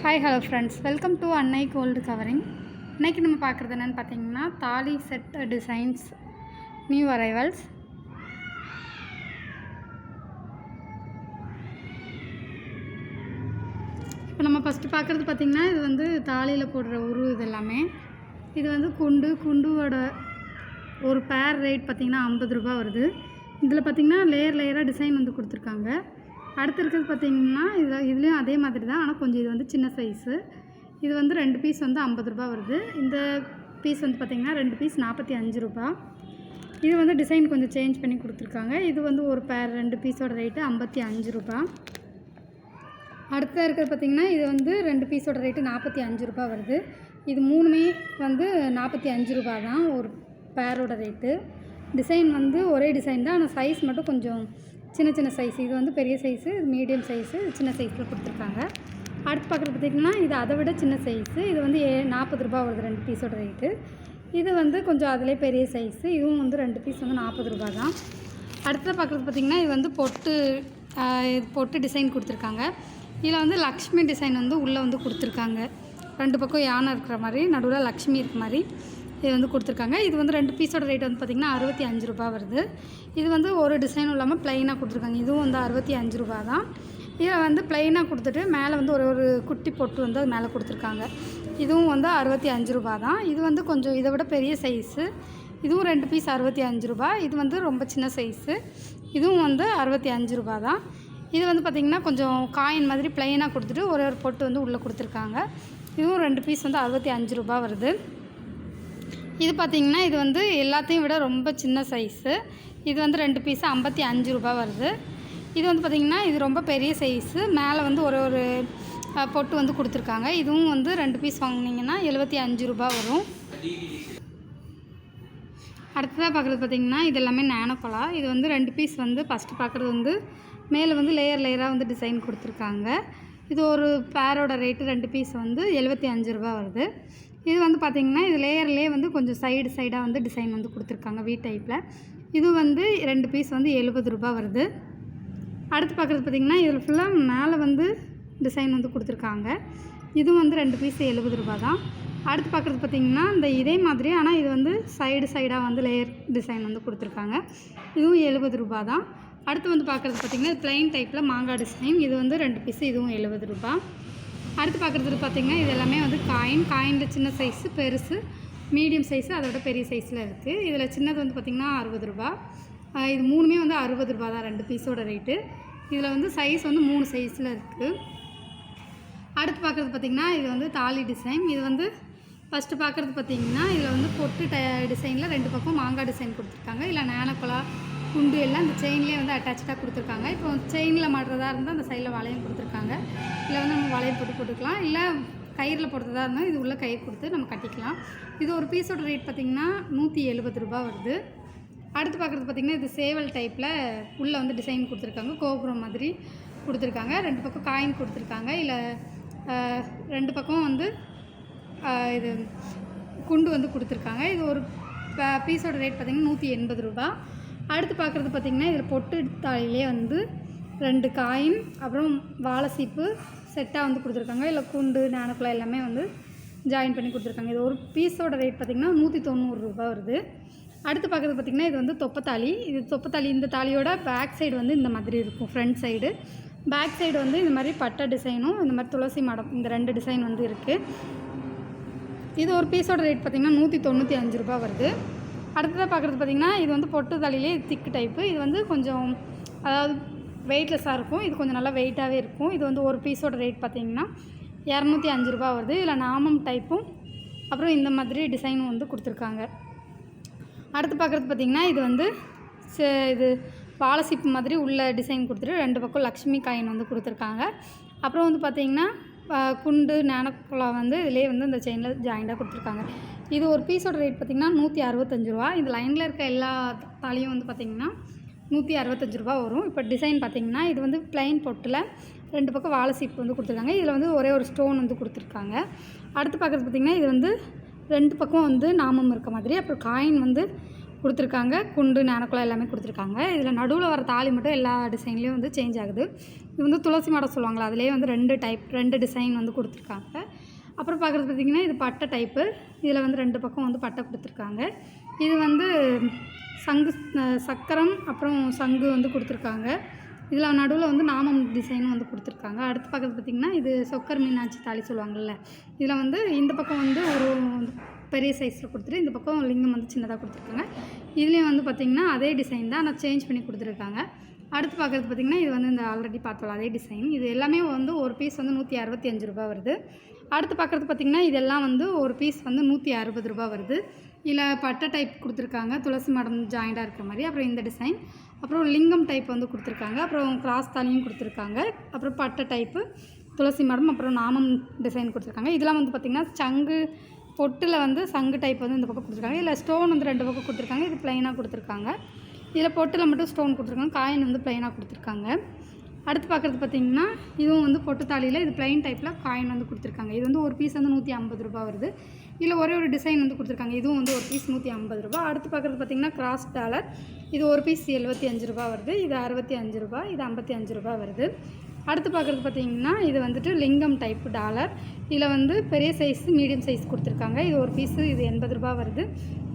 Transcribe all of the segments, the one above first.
Hi hello friends, welcome to அன்னை gold covering. இன்றைக்கி நம்ம பார்க்குறது என்னென்னு பார்த்தீங்கன்னா தாலி செட் டிசைன்ஸ் நியூ அரைவல்ஸ். இப்போ நம்ம ஃபஸ்ட்டு பார்க்குறது பார்த்திங்கன்னா இது வந்து தாலியில் போடுற இது எல்லாமே. இது வந்து குண்டுவோட ஒரு பேர் ரேட் பார்த்திங்கன்னா 50 ரூபா வருது. இதில் பார்த்திங்கன்னா லேயராக டிசைன் வந்து கொடுத்துருக்காங்க. அடுத்து இருக்கிறது பார்த்திங்கன்னா இதுலேயும் அதே மாதிரி தான், ஆனால் கொஞ்சம் இது வந்து சின்ன சைஸு. இது வந்து 2 பீஸ் வந்து 50 ரூபா வருது. இந்த பீஸ் வந்து பார்த்திங்கன்னா 2 பீஸ் 45 ரூபா. இது வந்து டிசைன் கொஞ்சம் சேஞ்ச் பண்ணி கொடுத்துருக்காங்க. இது வந்து ஒரு பேர் 2 பீஸோட ரேட்டு 55 ரூபா. அடுத்ததாக இருக்கிறது பார்த்திங்கன்னா இது வந்து 2 பீஸோட ரேட்டு 45 ரூபா வருது. இது 3மே வந்து 45 ரூபா தான் ஒரு பேரோட ரேட்டு. டிசைன் வந்து ஒரே டிசைன் தான், ஆனால் சைஸ் மட்டும் கொஞ்சம் சின்ன சைஸ். இது வந்து பெரிய சைஸு, இது மீடியம் சைஸு, சின்ன சைஸில் கொடுத்துருக்காங்க. அடுத்து பார்க்குறது பார்த்திங்கன்னா இது அதை விட சின்ன சைஸு. இது வந்து 40 ரூபா வருது 2 பீஸோட ரேட்டு. இது வந்து கொஞ்சம் அதிலே பெரிய சைஸு. இதுவும் வந்து 2 பீஸ் வந்து 40 ரூபா தான். அடுத்தது பார்க்குறது பார்த்திங்கன்னா இது வந்து பொட்டு டிசைன் கொடுத்துருக்காங்க. இதில் வந்து லக்ஷ்மி டிசைன் வந்து உள்ளே வந்து கொடுத்துருக்காங்க. 2 பக்கம் யானை இருக்கிற மாதிரி, நடுவில் லக்ஷ்மி இருக்கிற மாதிரி இது வந்து கொடுத்துருக்காங்க. இது வந்து 2 பீஸோட ரேட் வந்து பார்த்திங்கன்னா 65 ரூபா வருது. இது வந்து ஒரு டிசைனும் இல்லாமல் ப்ளைனாக கொடுத்துருக்காங்க. இதுவும் வந்து 65 ரூபா தான். இதில் வந்து ப்ளைனாக கொடுத்துட்டு மேலே வந்து ஒரு குட்டி பொட்டு வந்து அது மேலே கொடுத்துருக்காங்க. இதுவும் வந்து 65 ரூபா தான். இது வந்து கொஞ்சம் இதை விட பெரிய சைஸு. இதுவும் 2 பீஸ் 65 ரூபா. இது வந்து ரொம்ப சின்ன சைஸு. இதுவும் வந்து 65 ரூபா தான். இது வந்து பார்த்திங்கன்னா கொஞ்சம் காயின் மாதிரி ப்ளைனாக கொடுத்துட்டு ஒரு பொட்டு வந்து உள்ளே கொடுத்துருக்காங்க. இதுவும் 2 பீஸ் வந்து 65 ரூபா வருது. இது பார்த்திங்கன்னா இது வந்து எல்லாத்தையும் விட ரொம்ப சின்ன சைஸு. இது வந்து 2 பீஸ் 55 ரூபா வருது. இது வந்து பார்த்திங்கன்னா இது ரொம்ப பெரிய சைஸு. மேலே வந்து ஒரு பொட்டு வந்து கொடுத்துருக்காங்க. இதுவும் வந்து 2 பீஸ் வாங்கினீங்கன்னா 75 ரூபா வரும். அடுத்ததாக பார்க்குறது பார்த்திங்கன்னா இது எல்லாமே நானோகலா. இது வந்து 2 பீஸ் வந்து ஃபஸ்ட்டு பார்க்குறது வந்து மேலே வந்து லேயராக வந்து டிசைன் கொடுத்துருக்காங்க. இது ஒரு பேரோட ரேட்டு 2 பீஸ் வந்து 75 ரூபா வருது. இது வந்து பார்த்திங்கன்னா இது லேயர்லேயே வந்து கொஞ்சம் சைடாக வந்து டிசைன் வந்து கொடுத்துருக்காங்க வி டைப்பில். இது வந்து 2 பீஸ் வந்து 70 ரூபா வருது. அடுத்து பார்க்குறது பார்த்திங்கன்னா இதில் ஃபுல்லாக மேலே வந்து டிசைன் வந்து கொடுத்துருக்காங்க. இதுவும் வந்து 2 பீஸ் 70 ரூபா தான். அடுத்து பார்க்குறது பார்த்திங்கன்னா இதே மாதிரி, ஆனால் இது வந்து சைடாக வந்து லேயர் டிசைன் வந்து கொடுத்துருக்காங்க. இதுவும் 70 ரூபா தான். அடுத்து வந்து பார்க்குறது பார்த்திங்கன்னா ப்ளைன் டைப்பில் மாங்காய் டிசைன். இது வந்து 2 பீஸ், இதுவும் 70 ரூபா. அடுத்து பார்க்குறது பார்த்திங்கன்னா இது எல்லாமே வந்து காயினில் சின்ன சைஸு, பெருசு, மீடியம் சைஸு, அதோட பெரிய சைஸில் இருக்குது. இதில் சின்னது வந்து பார்த்திங்கன்னா 60 ரூபா. இது 3மே வந்து 60 ரூபா தான் 2 பீஸோட ரேட்டு. இதில் வந்து சைஸ் வந்து 3 சைஸில் இருக்குது. அடுத்து பார்க்குறது பார்த்திங்கன்னா இது வந்து தாலி டிசைன். இது வந்து ஃபஸ்ட்டு பார்க்குறது பார்த்திங்கன்னா இதில் வந்து பொட்டு டிசைனில் 2 பக்கம் மாங்காய் டிசைன் கொடுத்துருக்காங்க. இல்லை நானோகலா குண்டு எல்லாம் இந்த செயின்லேயே வந்து அட்டாச்சாக கொடுத்துருக்காங்க. இப்போ செயினில் மாட்டுறதா இருந்தால் அந்த சைடில் வளையம் கொடுத்துருக்காங்க. இல்லை வந்து நம்ம வளையம் போட்டுக்கலாம், இல்லை கயிறில் போடுறதா இருந்தால் இது உள்ள கயிறு கொடுத்து நம்ம கட்டிக்கலாம். இது ஒரு பீஸோட ரேட் பார்த்திங்கன்னா 170 ரூபா வருது. அடுத்து பார்க்குறது பார்த்திங்கன்னா இது சேவல் டைப்பில் உள்ளே வந்து டிசைன் கொடுத்துருக்காங்க. கோபுரம் மாதிரி கொடுத்துருக்காங்க. 2 பக்கம் காயின் கொடுத்துருக்காங்க. இல்லை 2 பக்கம் வந்து இது குண்டு வந்து கொடுத்துருக்காங்க. இது ஒரு பீஸோட ரேட் பார்த்திங்கன்னா 180 ரூபா. அடுத்து பார்க்குறது பார்த்திங்கன்னா இதில் பொட்டு தாலிலே வந்து 2 காயின், அப்புறம் வாழை சீப்பு செட்டாக வந்து கொடுத்துருக்காங்க. இல்லை குண்டு நானோகலா எல்லாமே வந்து ஜாயின் பண்ணி கொடுத்துருக்காங்க. இது ஒரு பீஸோட ரேட் பார்த்திங்கன்னா 190 ரூபா வருது. அடுத்து பார்க்குறது பார்த்திங்கன்னா இது வந்து தொப்பத்தாலி. இது தொப்பத்தாலி. இந்த தாலியோட பேக் சைடு வந்து இந்த மாதிரி இருக்கும். ஃப்ரண்ட் சைடு, பேக் சைடு வந்து இந்த மாதிரி பட்டை டிசைனும் இந்த மாதிரி துளசி மாடம், இந்த 2 டிசைன் வந்து இருக்குது. இது ஒரு பீஸோட ரேட் பார்த்திங்கன்னா 195 ரூபா வருது. அடுத்ததாக பார்க்குறது பார்த்திங்கன்னா இது வந்து பொட்டு தாலிலே திக்கு டைப்பு. இது வந்து கொஞ்சம் அதாவது வெயிட்லெஸ்ஸாக இருக்கும். இது கொஞ்சம் நல்லா வெயிட்டாகவே இருக்கும். இது வந்து ஒரு பீஸோட ரேட் பார்த்திங்கன்னா 205 ரூபா வருது. இதில் நாமம் டைப்பும் அப்புறம் இந்த மாதிரி டிசைனும் வந்து கொடுத்துருக்காங்க. அடுத்து பார்க்குறது பார்த்திங்கன்னா இது வந்து இது வாழை சீப்பு மாதிரி உள்ள டிசைன் கொடுத்துட்டு 2 பக்கம் லக்ஷ்மி காயின் வந்து கொடுத்துருக்காங்க. அப்புறம் வந்து பார்த்திங்கன்னா குண்டு நானோகலா வந்து இதிலே வந்து இந்த செயினில் ஜாயிண்டாக கொடுத்துருக்காங்க. இது ஒரு பீஸோட ரேட் பார்த்திங்கன்னா 165 ரூபா. இந்த லைனில் இருக்க எல்லா தாலியும் வந்து பார்த்திங்கன்னா 165 ரூபா வரும். இப்போ டிசைன் பார்த்திங்கன்னா இது வந்து ப்ளைன் பொட்டில் 2 பக்கம் வாழை சீப்பு வந்து கொடுத்துருக்காங்க. இதில் வந்து ஒரு ஸ்டோன் வந்து கொடுத்துருக்காங்க. அடுத்து பார்க்குறது பார்த்திங்கன்னா இது வந்து 2 பக்கம் வந்து நாமம் இருக்க மாதிரி, அப்புறம் காயின் வந்து கொடுத்துருக்காங்க. குண்டு ஞானக்குழா எல்லாமே கொடுத்துருக்காங்க. இதில் நடுவில் வர தாலி மட்டும் எல்லா டிசைன்லேயும் வந்து சேஞ்ச் ஆகுது. இது வந்து துளசி மாடல் சொல்லுவாங்களா, அதிலே வந்து 2 டிசைன் வந்து கொடுத்துருக்காங்க. அப்புறம் பார்க்குறது பார்த்திங்கன்னா இது பட்டை டைப்பு. இதில் வந்து 2 பக்கம் வந்து பட்டை கொடுத்துருக்காங்க. இது வந்து சங்கு சக்கரம் அப்புறம் சங்கு வந்து கொடுத்துருக்காங்க. இதில் நடுவில் வந்து நாமம் டிசைனும் வந்து கொடுத்துருக்காங்க. அடுத்து பார்க்குறது பார்த்திங்கன்னா இது சொக்கர் மீனாட்சி தாலி சொல்லுவாங்கள்ல, இதில் வந்து இந்த பக்கம் வந்து ஒரு பெரிய சைஸில் கொடுத்துட்டு இந்த பக்கம் லிங்கம் வந்து சின்னதாக கொடுத்துருக்காங்க. இதுலேயும் வந்து பார்த்திங்கன்னா அதே டிசைன் தான், ஆனால் சேஞ்ச் பண்ணி கொடுத்துருக்காங்க. அடுத்து பார்க்குறது பார்த்திங்கன்னா இது வந்து இந்த ஆல்ரெடி பார்த்தோம் அதே டிசைன். இது எல்லாமே வந்து ஒரு பீஸ் வந்து 165 ரூபா வருது. அடுத்து பார்க்குறது பார்த்திங்கன்னா இதெல்லாம் வந்து ஒரு பீஸ் வந்து 160 ரூபா வருது. இதில் பட்டை டைப் கொடுத்துருக்காங்க, துளசி மாடம் ஜாயிண்டாக இருக்கிற மாதிரி. அப்புறம் இந்த டிசைன், அப்புறம் லிங்கம் டைப் வந்து கொடுத்துருக்காங்க, அப்புறம் கிராஸ் தாலியும் கொடுத்துருக்காங்க, அப்புறம் பட்டை டைப்பு துளசி மாடம், அப்புறம் நாமம் டிசைன் கொடுத்துருக்காங்க. இதெல்லாம் வந்து பார்த்திங்கன்னா சங்கு பொட்டில் வந்து சங்கு டைப் வந்து இந்த பக்கம் கொடுத்துருக்காங்க. இதில் ஸ்டோன் வந்து 2 பக்கம் கொடுத்துருக்காங்க. இது ப்ளைனாக கொடுத்துருக்காங்க. இதில் பொட்டில் மட்டும் ஸ்டோன் கொடுத்துருக்காங்க, காயின் வந்து ப்ளைனாக கொடுத்துருக்காங்க. அடுத்து பார்க்குறது பார்த்திங்கன்னா இதுவும் வந்து பொட்டு தாலியில் இது ப்ளைன் டைப்பில் காயின் வந்து கொடுத்துருக்காங்க. இது வந்து ஒரு பீஸ் வந்து 150 ரூபா வருது. இதில் ஒரே ஒரு டிசைன் வந்து கொடுத்துருக்காங்க. இதுவும் வந்து ஒரு பீஸ் 150 ரூபா. அடுத்து பார்க்குறது பார்த்திங்கன்னா கிராஸ் டாலர். இது ஒரு பீஸ் 75 ரூபா வருது. இது 65 ரூபா. இது 55 ரூபா வருது. அடுத்து பார்க்குறது பார்த்திங்கன்னா இது வந்துட்டு லிங்கம் டைப் டாலர். இதில் வந்து பெரிய சைஸ் மீடியம் சைஸ் கொடுத்துருக்காங்க. இது ஒரு பீஸு இது 80 ரூபா வருது.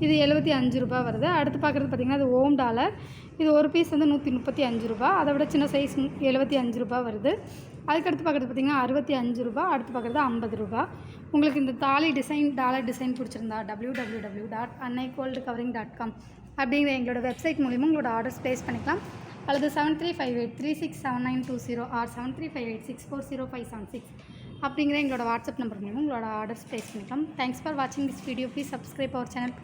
இது 75 ரூபா வருது. அடுத்து பார்க்குறது பார்த்திங்கன்னா இது ஓம் டாலர். இது ஒரு பீஸ் வந்து 135 ரூபா. அதை விட சின்ன சைஸ் 75 ரூபா வருது. அதுக்கடுத்து பார்க்குறது பார்த்திங்கன்னா 65 ரூபா. அடுத்து பார்க்குறது 50 ரூபா. உங்களுக்கு இந்த தாலி டிசைன் டாலர் டிசைன் பிடிச்சிருந்தா www.annaigoldcovering.com அப்படிங்கிற எங்களோட வெப்சைட் மூலிமா உங்களோட ஆர்டர்ஸ் ப்ளேஸ் பண்ணிக்கலாம். அல்லது 7358367920 ஆர் 7358640576 அப்படிங்கிற எங்களோட வாட்ஸ்அப் நம்பர் மூலமாக உங்களோட ஆர்டர்ஸ் ப்ளேஸ் பண்ணிக்கலாம். தேங்க்ஸ் ஃபார் வாட்சிங் this video. Please subscribe our channel.